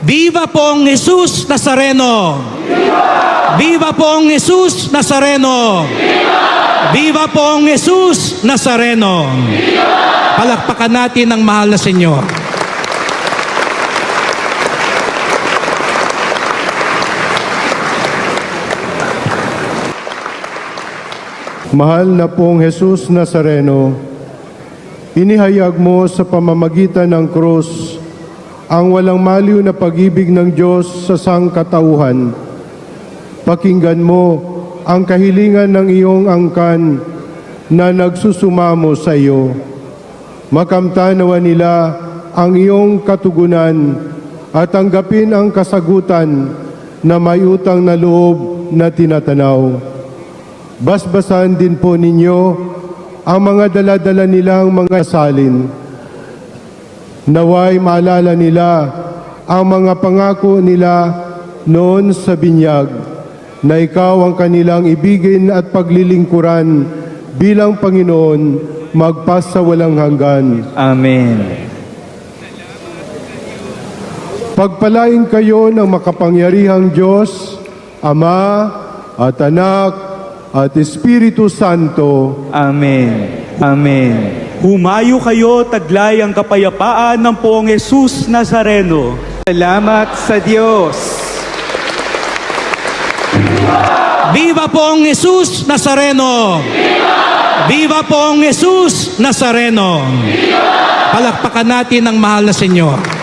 Viva pong Jesus Nazareno! Viva pong Jesus Nazareno! Viva pong Jesus Nazareno! Palakpakan natin ang mahal na Senyor. Mahal na pong Jesus Nazareno, inihayag mo sa pamamagitan ng krus ang walang maliw na pag-ibig ng Diyos sa sangkatauhan. Pakinggan mo ang kahilingan ng iyong angkan na nagsusumamo sa iyo. Makamtanawa nila ang iyong katugunan at tanggapin ang kasagutan na may utang na loob na tinatanaw. Basbasan din po ninyo ang mga dala-dala nilang mga salin. Naway maalala nila ang mga pangako nila noon sa binyag na ikaw ang kanilang ibigin at paglilingkuran bilang Panginoon magpasa walang hanggan. Amen. Pagpalain kayo ng makapangyarihang Diyos, Ama at Anak at Espiritu Santo. Amen. Amen. Humayo kayo, taglay ang kapayapaan ng Poong Jesus Nazareno. Salamat sa Diyos. Viva pong Jesus Nazareno! Viva pong Jesus Nazareno! Palakpakan natin ang mahal na Senyor.